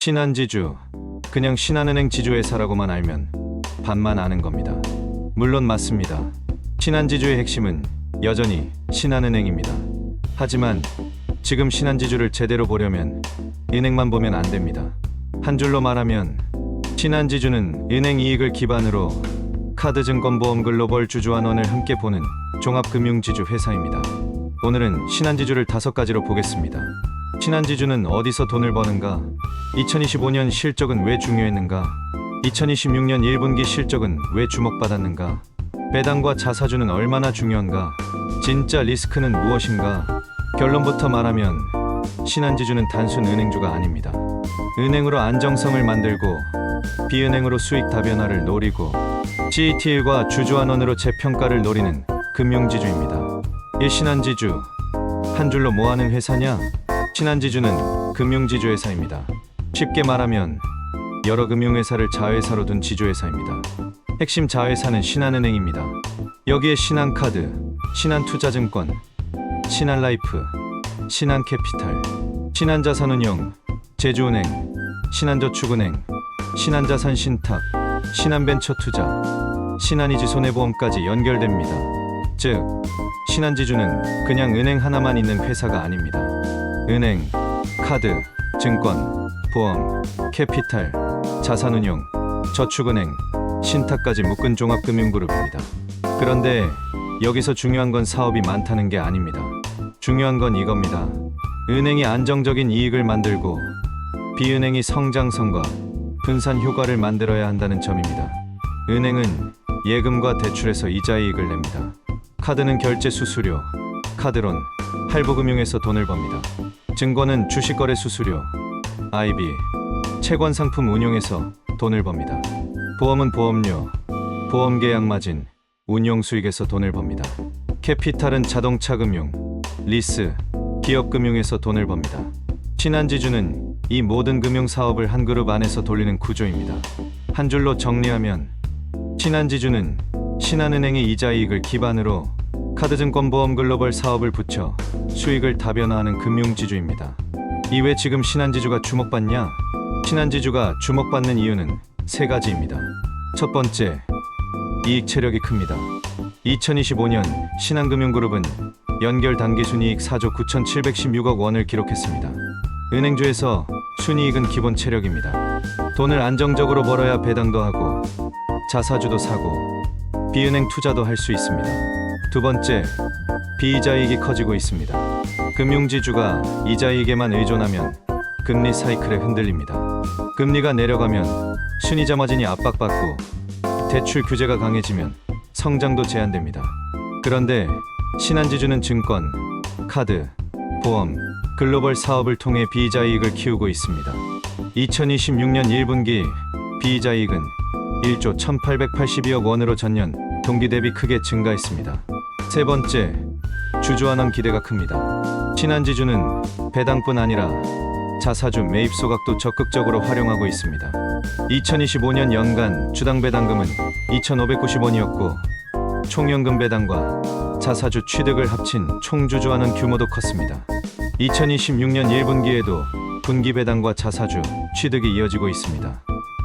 신한지주, 그냥 신한은행 지주회사라고만 알면 반만 아는 겁니다. 물론 맞습니다. 신한지주의 핵심은 여전히 신한은행입니다. 하지만 지금 신한지주를 제대로 보려면 은행만 보면 안 됩니다. 한 줄로 말하면 신한지주는 은행 이익을 기반으로 카드증권보험 글로벌 주주환원을 함께 보는 종합금융지주 회사입니다. 오늘은 신한지주를 5가지로 보겠습니다. 신한지주는 어디서 돈을 버는가? 2025년 실적은 왜 중요했는가? 2026년 1분기 실적은 왜 주목받았는가? 배당과 자사주는 얼마나 중요한가? 진짜 리스크는 무엇인가? 결론부터 말하면 신한지주는 단순 은행주가 아닙니다. 은행으로 안정성을 만들고 비은행으로 수익 다변화를 노리고 CET1과 주주환원으로 재평가를 노리는 금융지주입니다. 이 신한지주, 한 줄로 뭐하는 회사냐? 신한지주는 금융지주회사입니다. 쉽게 말하면 여러 금융회사를 자회사로 둔 지주회사입니다. 핵심 자회사는 신한은행입니다. 여기에 신한카드, 신한투자증권, 신한라이프, 신한캐피탈, 신한자산운용, 제주은행, 신한저축은행, 신한자산신탁, 신한벤처투자, 신한이지손해보험까지 연결됩니다. 즉, 신한지주는 그냥 은행 하나만 있는 회사가 아닙니다. 은행, 카드, 증권, 보험, 캐피탈, 자산운용, 저축은행, 신탁까지 묶은 종합금융그룹입니다. 그런데 여기서 중요한 건 사업이 많다는 게 아닙니다. 중요한 건 이겁니다. 은행이 안정적인 이익을 만들고 비은행이 성장성과 분산 효과를 만들어야 한다는 점입니다. 은행은 예금과 대출에서 이자이익을 냅니다. 카드는 결제 수수료, 카드론, 할부금융에서 돈을 법니다. 증권은 주식거래 수수료, IB, 채권상품 운용에서 돈을 법니다. 보험은 보험료, 보험계약 마진, 운용수익에서 돈을 법니다. 캐피탈은 자동차금융, 리스, 기업금융에서 돈을 법니다. 신한지주는 이 모든 금융사업을 한 그룹 안에서 돌리는 구조입니다. 한 줄로 정리하면 신한지주는 신한은행의 이자이익을 기반으로 카드증권보험 글로벌 사업을 붙여 수익을 다변화하는 금융지주입니다. 이외 지금 신한지주가 주목받냐? 신한지주가 주목받는 이유는 3가지입니다. 첫 번째, 이익 체력이 큽니다. 2025년 신한금융그룹은 연결 당기순이익 4조 9,716억 원을 기록했습니다. 은행주에서 순이익은 기본 체력입니다. 돈을 안정적으로 벌어야 배당도 하고 자사주도 사고 비은행 투자도 할 수 있습니다. 두 번째, 비이자이익이 커지고 있습니다. 금융지주가 이자이익에만 의존하면 금리 사이클에 흔들립니다. 금리가 내려가면 순이자 마진이 압박받고 대출 규제가 강해지면 성장도 제한됩니다. 그런데 신한지주는 증권, 카드, 보험, 글로벌 사업을 통해 비이자이익을 키우고 있습니다. 2026년 1분기 비이자이익은 1조 1,882억 원으로 전년 동기 대비 크게 증가했습니다. 세 번째, 주주환원 기대가 큽니다. 신한지주는 배당뿐 아니라 자사주 매입 소각도 적극적으로 활용하고 있습니다. 2025년 연간 주당 배당금은 2,590원이었고 총연금 배당과 자사주 취득을 합친 총주주환원 규모도 컸습니다. 2026년 1분기에도 분기 배당과 자사주 취득이 이어지고 있습니다.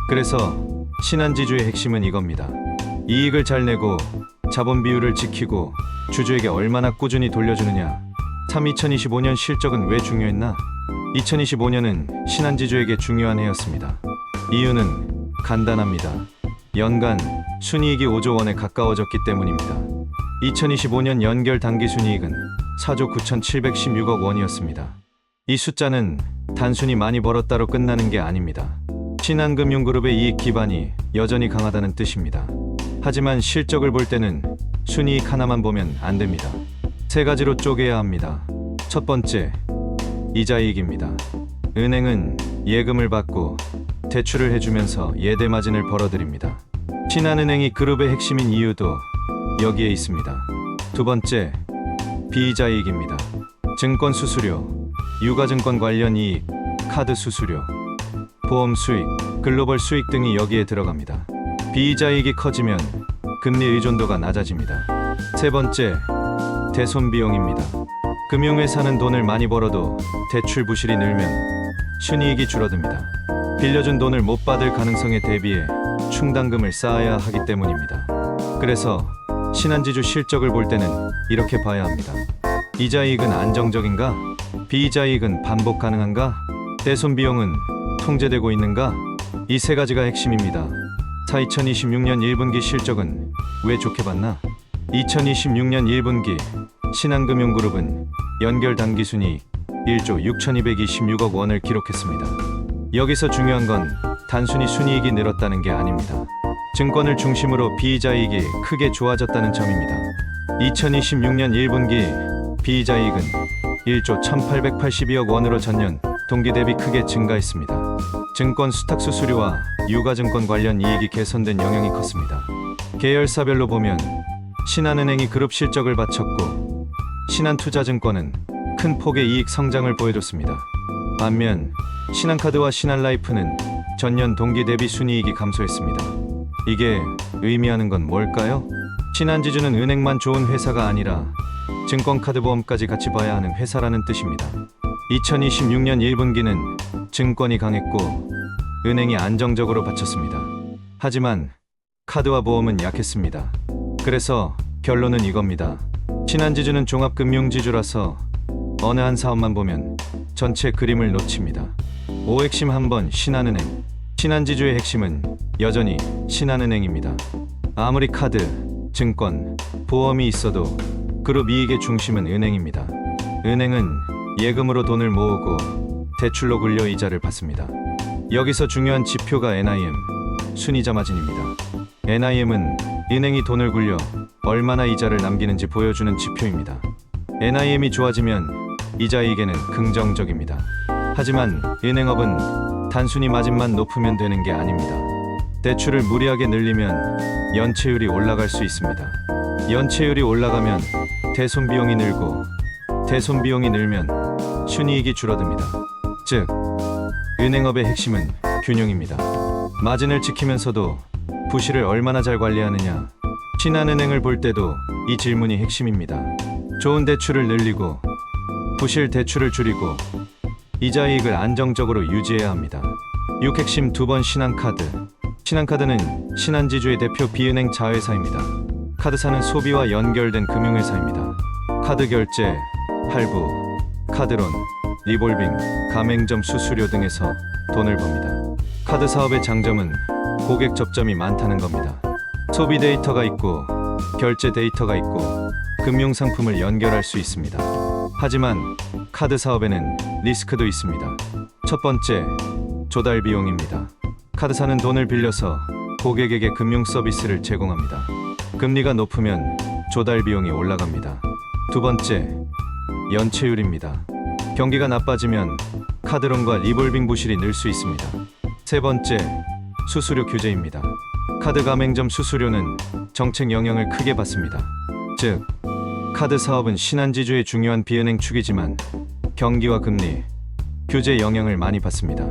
그래서 신한지주의 핵심은 이겁니다. 이익을 잘 내고 자본 비율을 지키고 주주에게 얼마나 꾸준히 돌려주느냐. 2025년 실적은 왜 중요했나? 2025년은 신한지주에게 중요한 해였습니다. 이유는 간단합니다. 연간 순이익이 5조 원에 가까워졌기 때문입니다. 2025년 연결 당기순이익은 4조 9,716억 원이었습니다. 이 숫자는 단순히 많이 벌었다로 끝나는 게 아닙니다. 신한금융그룹의 이익 기반이 여전히 강하다는 뜻입니다. 하지만 실적을 볼 때는 순이익 하나만 보면 안 됩니다. 3가지로 쪼개야 합니다. 첫 번째, 이자이익입니다. 은행은 예금을 받고 대출을 해주면서 예대 마진을 벌어들입니다. 신한은행이 그룹의 핵심인 이유도 여기에 있습니다. 두 번째, 비이자이익입니다. 증권 수수료, 유가증권 관련 이익, 카드 수수료, 보험 수익, 글로벌 수익 등이 여기에 들어갑니다. 비이자이익이 커지면 금리 의존도가 낮아집니다. 세 번째, 대손 비용입니다. 금융회사는 돈을 많이 벌어도 대출 부실이 늘면 순이익이 줄어듭니다. 빌려준 돈을 못 받을 가능성에 대비해 충당금을 쌓아야 하기 때문입니다. 그래서 신한지주 실적을 볼 때는 이렇게 봐야 합니다. 이자이익은 안정적인가? 비이자이익은 반복 가능한가? 대손 비용은 통제되고 있는가? 이 세 가지가 핵심입니다. 2026년 1분기 실적은 왜 좋게 봤나? 2026년 1분기 신한금융그룹은 연결 당기순이익 1조 6,226억 원을 기록했습니다. 여기서 중요한 건 단순히 순이익이 늘었다는 게 아닙니다. 증권을 중심으로 비이자이익이 크게 좋아졌다는 점입니다. 2026년 1분기 비이자이익은 1조 1,882억 원으로 전년 동기 대비 크게 증가했습니다. 증권 수탁 수수료와 유가증권 관련 이익이 개선된 영향이 컸습니다. 계열사별로 보면 신한은행이 그룹 실적을 바쳤고 신한투자증권은 큰 폭의 이익 성장을 보여줬습니다. 반면 신한카드와 신한라이프는 전년 동기 대비 순이익이 감소했습니다. 이게 의미하는 건 뭘까요? 신한지주는 은행만 좋은 회사가 아니라 증권카드보험까지 같이 봐야 하는 회사라는 뜻입니다. 2026년 1분기는 증권이 강했고 은행이 안정적으로 바쳤습니다. 하지만 카드와 보험은 약했습니다. 그래서 결론은 이겁니다. 신한지주는 종합금융지주라서 어느 한 사업만 보면 전체 그림을 놓칩니다. 5핵심 한번 신한은행. 신한지주의 핵심은 여전히 신한은행입니다. 아무리 카드, 증권, 보험이 있어도 그룹 이익의 중심은 은행입니다. 은행은 예금으로 돈을 모으고 대출로 굴려 이자를 받습니다. 여기서 중요한 지표가 NIM, 순이자 마진입니다. NIM은 은행이 돈을 굴려 얼마나 이자를 남기는지 보여주는 지표입니다. NIM이 좋아지면 이자이익에는 긍정적입니다. 하지만 은행업은 단순히 마진만 높으면 되는 게 아닙니다. 대출을 무리하게 늘리면 연체율이 올라갈 수 있습니다. 연체율이 올라가면 대손 비용이 늘고 대손 비용이 늘면 순이익이 줄어듭니다. 즉, 은행업의 핵심은 균형입니다. 마진을 지키면서도 부실을 얼마나 잘 관리하느냐. 신한은행을 볼 때도 이 질문이 핵심입니다. 좋은 대출을 늘리고 부실 대출을 줄이고 이자이익을 안정적으로 유지해야 합니다. 6핵심 2번 신한카드. 신한카드는 신한지주의 대표 비은행 자회사입니다. 카드사는 소비와 연결된 금융회사입니다. 카드 결제, 할부, 카드론, 리볼빙, 가맹점 수수료 등에서 돈을 법니다. 카드 사업의 장점은 고객 접점이 많다는 겁니다. 소비 데이터가 있고 결제 데이터가 있고 금융 상품을 연결할 수 있습니다. 하지만 카드 사업에는 리스크도 있습니다. 첫 번째, 조달 비용입니다. 카드사는 돈을 빌려서 고객에게 금융 서비스를 제공합니다. 금리가 높으면 조달 비용이 올라갑니다. 두 번째, 연체율입니다. 경기가 나빠지면 카드론과 리볼빙 부실이 늘 수 있습니다. 세 번째, 수수료 규제입니다. 카드 가맹점 수수료는 정책 영향을 크게 받습니다. 즉, 카드 사업은 신한지주의 중요한 비은행 축이지만 경기와 금리, 규제 영향을 많이 받습니다.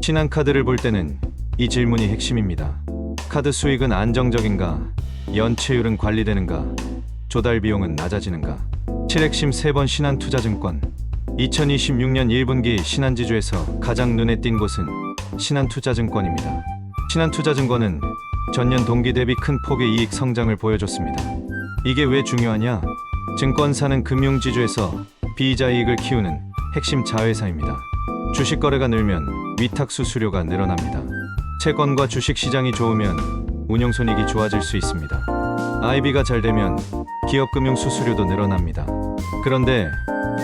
신한카드를 볼 때는 이 질문이 핵심입니다. 카드 수익은 안정적인가? 연체율은 관리되는가? 조달 비용은 낮아지는가? 7핵심 3번 신한투자증권. 2026년 1분기 신한지주에서 가장 눈에 띈 곳은 신한투자증권입니다. 신한투자증권은 전년 동기 대비 큰 폭의 이익 성장을 보여줬습니다. 이게 왜 중요하냐? 증권사는 금융지주에서 비이자이익을 키우는 핵심 자회사입니다. 주식 거래가 늘면 위탁 수수료가 늘어납니다. 채권과 주식 시장이 좋으면 운용손익이 좋아질 수 있습니다. IB가 잘 되면 기업금융 수수료도 늘어납니다. 그런데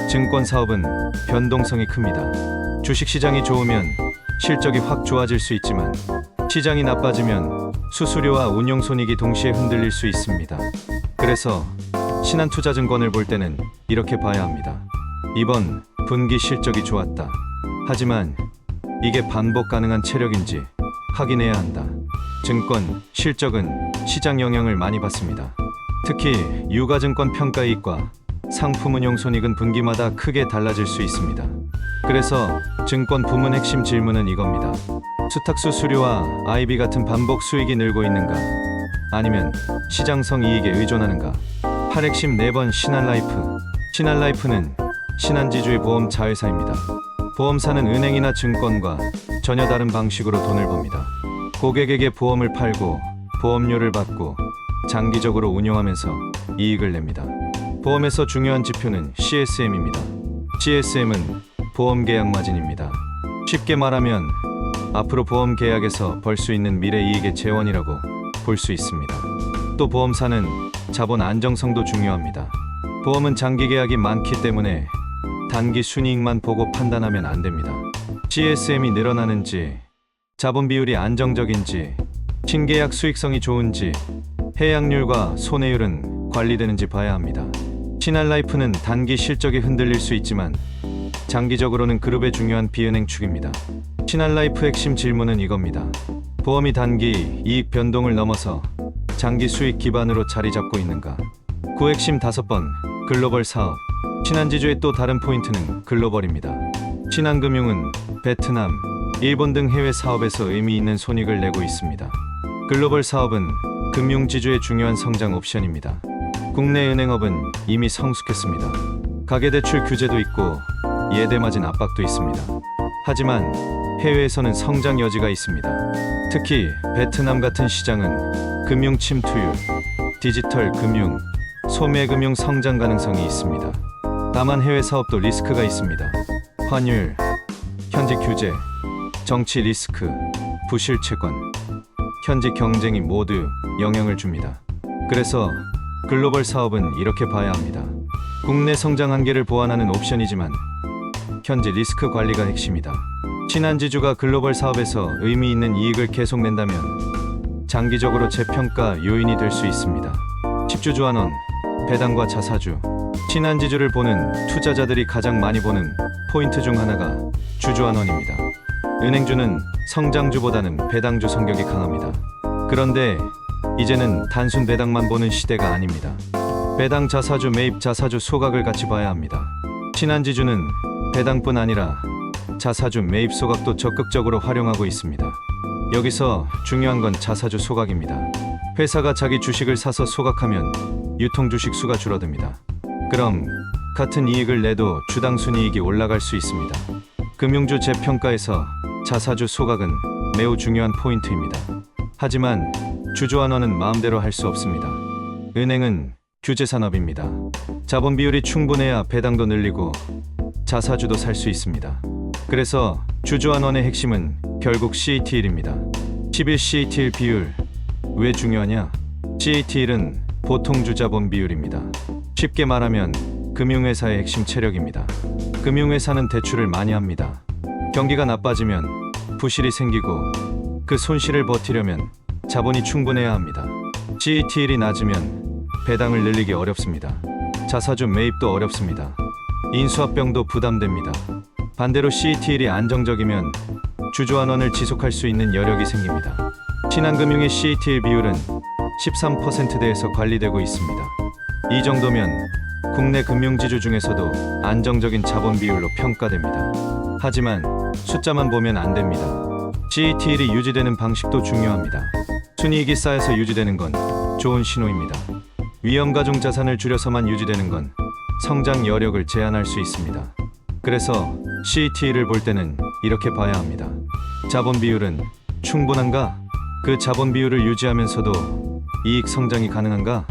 증권 사업은 변동성이 큽니다. 주식 시장이 좋으면 실적이 확 좋아질 수 있지만 시장이 나빠지면 수수료와 운용손익이 동시에 흔들릴 수 있습니다. 그래서 신한투자증권을 볼 때는 이렇게 봐야 합니다. 이번 분기 실적이 좋았다. 하지만 이게 반복 가능한 체력인지 확인해야 한다. 증권 실적은 시장 영향을 많이 받습니다. 특히 유가증권 평가이익과 상품운용 손익은 분기마다 크게 달라질 수 있습니다. 그래서 증권 부문 핵심 질문은 이겁니다. 수탁 수수료와 IB 같은 반복 수익이 늘고 있는가? 아니면 시장성 이익에 의존하는가? 8핵심 4번 신한라이프. 신한라이프는 신한지주의 보험 자회사입니다. 보험사는 은행이나 증권과 전혀 다른 방식으로 돈을 법니다. 고객에게 보험을 팔고 보험료를 받고 장기적으로 운용하면서 이익을 냅니다. 보험에서 중요한 지표는 CSM입니다. CSM은 보험 계약 마진입니다. 쉽게 말하면 앞으로 보험 계약에서 벌 수 있는 미래 이익의 재원이라고 볼 수 있습니다. 또 보험사는 자본 안정성도 중요합니다. 보험은 장기 계약이 많기 때문에 단기 순이익만 보고 판단하면 안 됩니다. CSM이 늘어나는지, 자본 비율이 안정적인지, 신계약 수익성이 좋은지, 해약률과 손해율은 관리되는지 봐야 합니다. 신한라이프는 단기 실적이 흔들릴 수 있지만 장기적으로는 그룹의 중요한 비은행축입니다. 신한라이프 핵심 질문은 이겁니다. 보험이 단기 이익 변동을 넘어서 장기 수익 기반으로 자리 잡고 있는가? 그 핵심 5번, 글로벌 사업. 신한지주의 또 다른 포인트는 글로벌입니다. 신한금융은 베트남, 일본 등 해외 사업에서 의미 있는 손익을 내고 있습니다. 글로벌 사업은 금융지주의 중요한 성장 옵션입니다. 국내 은행업은 이미 성숙했습니다. 가계대출 규제도 있고 예대마진 압박도 있습니다. 하지만 해외에서는 성장 여지가 있습니다. 특히 베트남 같은 시장은 금융 침투율, 디지털 금융, 소매금융 성장 가능성이 있습니다. 다만 해외 사업도 리스크가 있습니다. 환율, 현지 규제, 정치 리스크, 부실 채권, 현지 경쟁이 모두 영향을 줍니다. 그래서 글로벌 사업은 이렇게 봐야 합니다. 국내 성장 한계를 보완하는 옵션이지만 현지 리스크 관리가 핵심이다. 신한지주가 글로벌 사업에서 의미 있는 이익을 계속 낸다면 장기적으로 재평가 요인이 될 수 있습니다. 10주 환원, 배당과 자사주. 신한지주를 보는 투자자들이 가장 많이 보는 포인트 중 하나가 주주환원입니다. 은행주는 성장주보다는 배당주 성격이 강합니다. 그런데 이제는 단순 배당만 보는 시대가 아닙니다. 배당 자사주 매입 자사주 소각을 같이 봐야 합니다. 신한지주는 배당뿐 아니라 자사주 매입 소각도 적극적으로 활용하고 있습니다. 여기서 중요한 건 자사주 소각입니다. 회사가 자기 주식을 사서 소각하면 유통주식 수가 줄어듭니다. 그럼 같은 이익을 내도 주당 순이익이 올라갈 수 있습니다. 금융주 재평가에서 자사주 소각은 매우 중요한 포인트입니다. 하지만 주주환원은 마음대로 할 수 없습니다. 은행은 규제산업입니다. 자본 비율이 충분해야 배당도 늘리고 자사주도 살 수 있습니다. 그래서 주주환원의 핵심은 결국 CET1입니다. 11 CET1 비율. 왜 중요하냐? CET1은 보통주 자본 비율입니다. 쉽게 말하면 금융회사의 핵심 체력입니다. 금융회사는 대출을 많이 합니다. 경기가 나빠지면 부실이 생기고 그 손실을 버티려면 자본이 충분해야 합니다. CET1이 낮으면 배당을 늘리기 어렵습니다. 자사주 매입도 어렵습니다. 인수합병도 부담됩니다. 반대로 CET1이 안정적이면 주주환원을 지속할 수 있는 여력이 생깁니다. 신한금융의 CET1 비율은 13%대에서 관리되고 있습니다. 이 정도면 국내 금융지주 중에서도 안정적인 자본 비율로 평가됩니다. 하지만 숫자만 보면 안 됩니다. CET1이 유지되는 방식도 중요합니다. 순이익이 쌓여서 유지되는 건 좋은 신호입니다. 위험가중 자산을 줄여서만 유지되는 건 성장 여력을 제한할 수 있습니다. 그래서 CET1을 볼 때는 이렇게 봐야 합니다. 자본 비율은 충분한가? 그 자본 비율을 유지하면서도 이익 성장이 가능한가?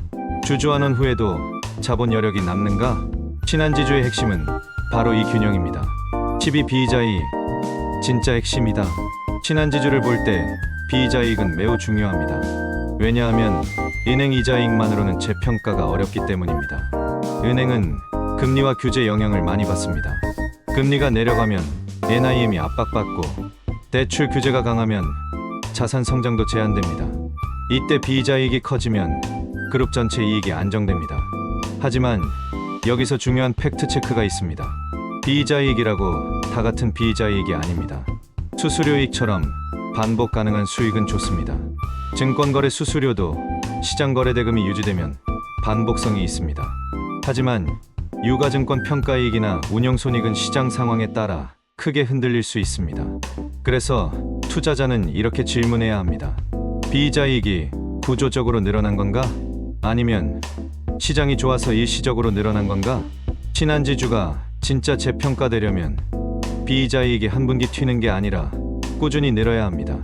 주주환원 후에도 자본 여력이 남는가? 신한지주의 핵심은 바로 이 균형입니다. 12 비이자이익, 진짜 핵심이다. 신한지주를 볼 때 비이자이익은 매우 중요합니다. 왜냐하면 은행 이자이익만으로는 재평가가 어렵기 때문입니다. 은행은 금리와 규제 영향을 많이 받습니다. 금리가 내려가면 NIM이 압박받고 대출 규제가 강하면 자산 성장도 제한됩니다. 이때 비이자이익이 커지면 그룹 전체 이익이 안정됩니다. 하지만 여기서 중요한 팩트 체크가 있습니다. 비이자이익이라고 다 같은 비이자이익이 아닙니다. 수수료이익처럼 반복 가능한 수익은 좋습니다. 증권거래 수수료도 시장거래 대금이 유지되면 반복성이 있습니다. 하지만 유가증권 평가이익이나 운용손익은 시장 상황에 따라 크게 흔들릴 수 있습니다. 그래서 투자자는 이렇게 질문해야 합니다. 비이자이익이 구조적으로 늘어난 건가? 아니면 시장이 좋아서 일시적으로 늘어난 건가? 신한지주가 진짜 재평가되려면 비이자이익이 한 분기 튀는 게 아니라 꾸준히 늘어야 합니다.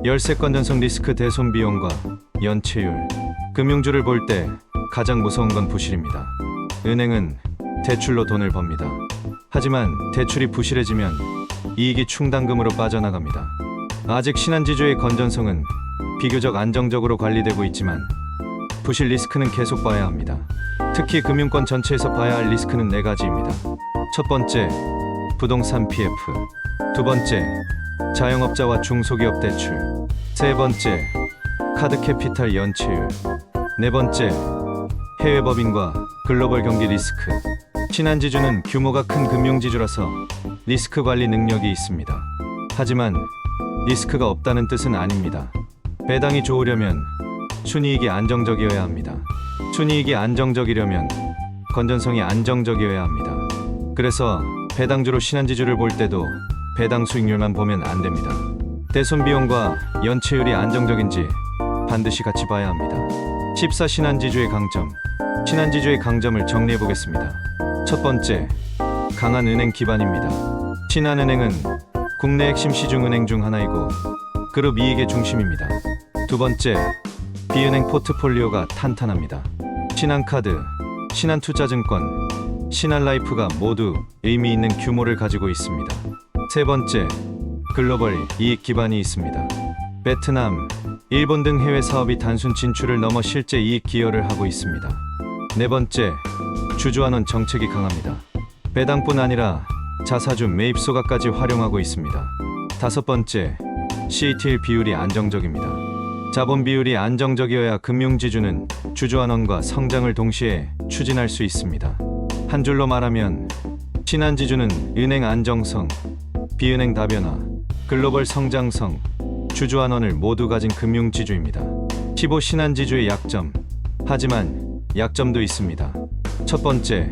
열세 건전성 리스크 대손 비용과 연체율. 금융주를 볼 때 가장 무서운 건 부실입니다. 은행은 대출로 돈을 법니다. 하지만 대출이 부실해지면 이익이 충당금으로 빠져나갑니다. 아직 신한지주의 건전성은 비교적 안정적으로 관리되고 있지만 부실 리스크는 계속 봐야 합니다. 특히 금융권 전체에서 봐야 할 리스크는 4가지입니다. 첫 번째, 부동산 PF. 두 번째, 자영업자와 중소기업 대출. 세 번째, 카드 캐피탈 연체율. 네 번째, 해외 법인과 글로벌 경기 리스크. 신한지주는 규모가 큰 금융지주라서 리스크 관리 능력이 있습니다. 하지만 리스크가 없다는 뜻은 아닙니다. 배당이 좋으려면 순이익이 안정적이어야 합니다. 순이익이 안정적이려면 건전성이 안정적이어야 합니다. 그래서 배당주로 신한지주를 볼 때도 배당 수익률만 보면 안 됩니다. 대손 비용과 연체율이 안정적인지 반드시 같이 봐야 합니다. 14 신한지주의 강점. 신한지주의 강점을 정리해 보겠습니다. 첫 번째, 강한 은행 기반입니다. 신한은행은 국내 핵심 시중은행 중 하나이고 그룹 이익의 중심입니다. 두 번째, 비은행 포트폴리오가 탄탄합니다. 신한카드, 신한투자증권, 신한라이프가 모두 의미 있는 규모를 가지고 있습니다. 세 번째, 글로벌 이익 기반이 있습니다. 베트남, 일본 등 해외 사업이 단순 진출을 넘어 실제 이익 기여를 하고 있습니다. 네 번째, 주주환원 정책이 강합니다. 배당뿐 아니라 자사주 매입 소각까지 활용하고 있습니다. 다섯 번째, CET1 비율이 안정적입니다. 자본 비율이 안정적이어야 금융지주는 주주환원과 성장을 동시에 추진할 수 있습니다. 한 줄로 말하면 신한지주는 은행 안정성, 비은행 다변화, 글로벌 성장성, 주주환원을 모두 가진 금융지주입니다. 15 신한지주의 약점. 하지만 약점도 있습니다. 첫 번째,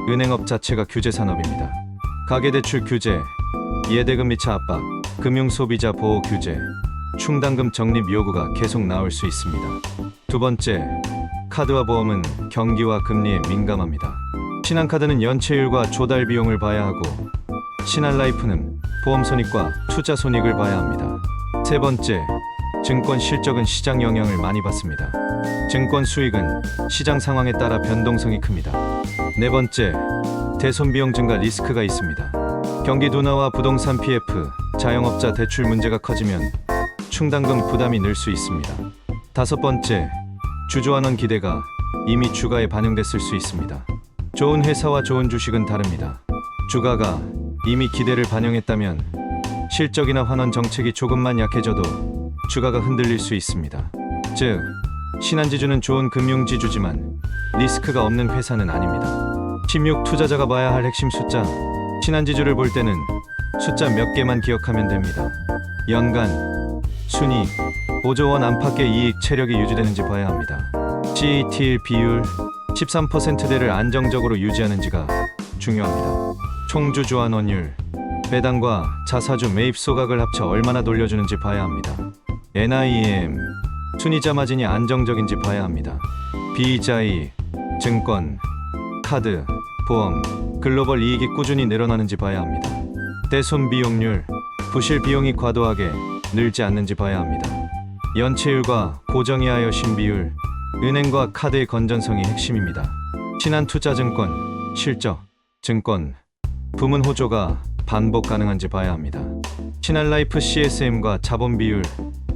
은행업 자체가 규제 산업입니다. 가계대출 규제, 예대금 미차 압박, 금융소비자 보호 규제, 충당금 적립 요구가 계속 나올 수 있습니다. 두 번째, 카드와 보험은 경기와 금리에 민감합니다. 신한카드는 연체율과 조달 비용을 봐야 하고 신한라이프는 보험 손익과 투자 손익을 봐야 합니다. 세 번째, 증권 실적은 시장 영향을 많이 받습니다. 증권 수익은 시장 상황에 따라 변동성이 큽니다. 네 번째, 대손 비용 증가 리스크가 있습니다. 경기 둔화와 부동산 PF, 자영업자 대출 문제가 커지면 충당금 부담이 늘 수 있습니다. 다섯 번째, 주주환원 기대가 이미 주가에 반영됐을 수 있습니다. 좋은 회사와 좋은 주식은 다릅니다. 주가가 이미 기대를 반영했다면 실적이나 환원 정책이 조금만 약해져도 주가가 흔들릴 수 있습니다. 즉, 신한지주는 좋은 금융지주지만 리스크가 없는 회사는 아닙니다. 16 투자자가 봐야 할 핵심 숫자. 신한지주를 볼 때는 숫자 몇 개만 기억하면 됩니다. 연간, 순이익, 5조 원 안팎의 이익 체력이 유지되는지 봐야 합니다. CET1 비율 13%대를 안정적으로 유지하는지가 중요합니다. 총주주환원율, 배당과 자사주 매입 소각을 합쳐 얼마나 돌려주는지 봐야 합니다. NIM, 순이자 마진이 안정적인지 봐야 합니다. 비이자이익, 증권, 카드, 보험, 글로벌 이익이 꾸준히 늘어나는지 봐야 합니다. 대손 비용률, 부실 비용이 과도하게 늘지 않는지 봐야 합니다. 연체율과 고정이하여 신비율, 은행과 카드의 건전성이 핵심입니다. 신한투자증권, 실적, 증권, 부문 호조가 반복 가능한지 봐야 합니다. 신한라이프 CSM과 자본 비율,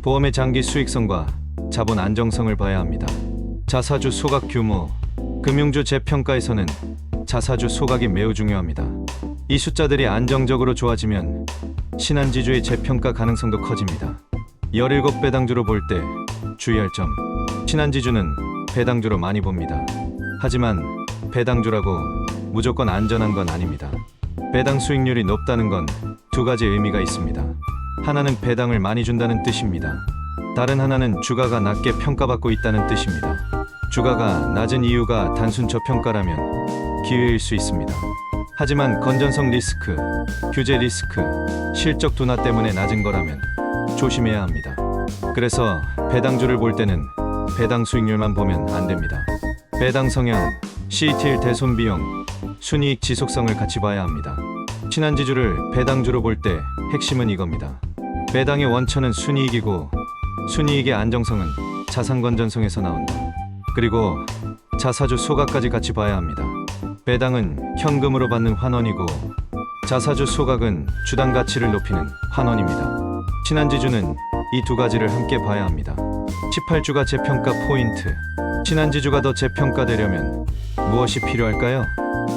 보험의 장기 수익성과 자본 안정성을 봐야 합니다. 자사주 소각 규모, 금융주 재평가에서는 자사주 소각이 매우 중요합니다. 이 숫자들이 안정적으로 좋아지면 신한지주의 재평가 가능성도 커집니다. 17배당주로 볼 때 주의할 점. 신한지주는 배당주로 많이 봅니다. 하지만 배당주라고 무조건 안전한 건 아닙니다. 배당 수익률이 높다는 건 두 가지 의미가 있습니다. 하나는 배당을 많이 준다는 뜻입니다. 다른 하나는 주가가 낮게 평가받고 있다는 뜻입니다. 주가가 낮은 이유가 단순 저평가라면 기회일 수 있습니다. 하지만 건전성 리스크, 규제 리스크, 실적 둔화 때문에 낮은 거라면 조심해야 합니다. 그래서 배당주를 볼 때는 배당 수익률만 보면 안 됩니다. 배당 성향, CET1 대손 비용, 순이익 지속성을 같이 봐야 합니다. 신한지주를 배당주로 볼 때 핵심은 이겁니다. 배당의 원천은 순이익이고 순이익의 안정성은 자산건전성에서 나온다. 그리고 자사주 소각까지 같이 봐야 합니다. 배당은 현금으로 받는 환원이고 자사주 소각은 주당 가치를 높이는 환원입니다. 신한지주는 이 두 가지를 함께 봐야 합니다. 18주가 재평가 포인트. 신한지주가 더 재평가되려면 무엇이 필요할까요?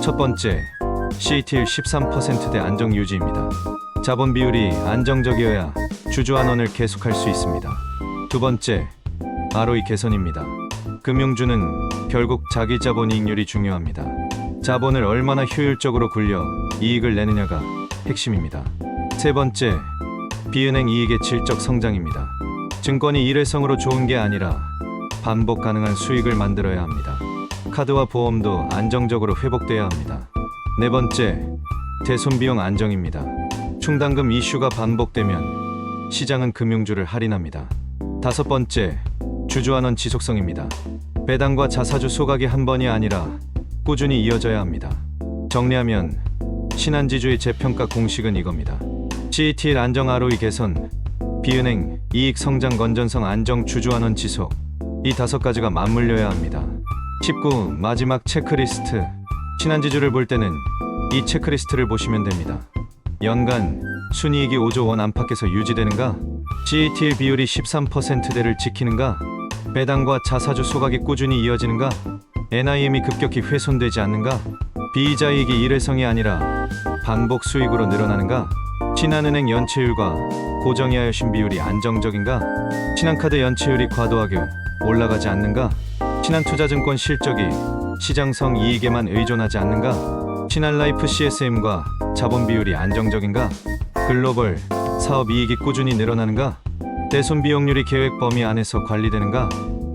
첫 번째, CET1 13%대 안정 유지입니다. 자본 비율이 안정적이어야 주주환원을 계속할 수 있습니다. 두 번째, ROE 개선입니다. 금융주는 결국 자기 자본 이익률이 중요합니다. 자본을 얼마나 효율적으로 굴려 이익을 내느냐가 핵심입니다. 세 번째, 비은행 이익의 질적 성장입니다. 증권이 일회성으로 좋은 게 아니라 반복 가능한 수익을 만들어야 합니다. 카드와 보험도 안정적으로 회복돼야 합니다. 네 번째, 대손비용 안정입니다. 충당금 이슈가 반복되면 시장은 금융주를 할인합니다. 다섯 번째, 주주환원 지속성입니다. 배당과 자사주 소각이 한 번이 아니라 꾸준히 이어져야 합니다. 정리하면 신한지주의 재평가 공식은 이겁니다. CET1 안정 ROE 개선, 비은행 이익 성장 건전성 안정 주주환원 지속, 이 다섯 가지가 맞물려야 합니다. 19. 마지막 체크리스트. 신한지주를 볼 때는 이 체크리스트를 보시면 됩니다. 연간 순이익이 5조 원 안팎에서 유지되는가? CET1 비율이 13%대를 지키는가? 배당과 자사주 소각이 꾸준히 이어지는가? NIM이 급격히 훼손되지 않는가? 비이자 이익이 일회성이 아니라 반복 수익으로 늘어나는가? 신한은행 연체율과 고정이하여신 비율이 안정적인가? 신한카드 연체율이 과도하게 올라가지 않는가? 신한투자증권 실적이 시장성 이익에만 의존하지 않는가? 신한라이프 CSM과 자본 비율이 안정적인가? 글로벌 사업 이익이 꾸준히 늘어나는가? 대손 비용률이 계획 범위 안에서 관리되는가?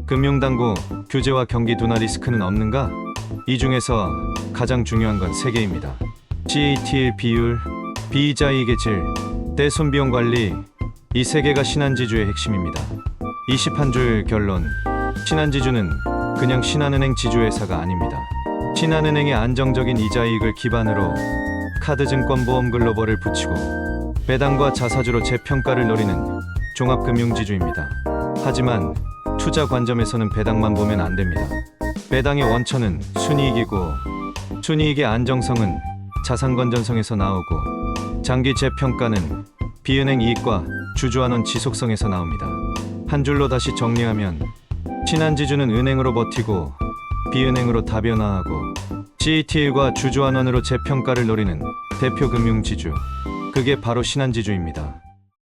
금융당국 규제와 경기 둔화 리스크는 없는가? 이 중에서 가장 중요한 건 세 개입니다. CET1 비율, 비이자 이익의 질, 대손 비용 관리, 이 세 개가 신한지주의 핵심입니다. 21줄 결론. 신한지주는 그냥 신한은행 지주회사가 아닙니다. 신한은행의 안정적인 이자 이익을 기반으로 카드증권보험 글로벌을 붙이고 배당과 자사주로 재평가를 노리는 종합금융지주입니다. 하지만 투자 관점에서는 배당만 보면 안 됩니다. 배당의 원천은 순이익이고 순이익의 안정성은 자산 건전성에서 나오고 장기 재평가는 비은행 이익과 주주환원 지속성에서 나옵니다. 한 줄로 다시 정리하면 신한지주는 은행으로 버티고 비은행으로 다변화하고 CET1과 주주환원으로 재평가를 노리는 대표 금융지주, 그게 바로 신한지주입니다.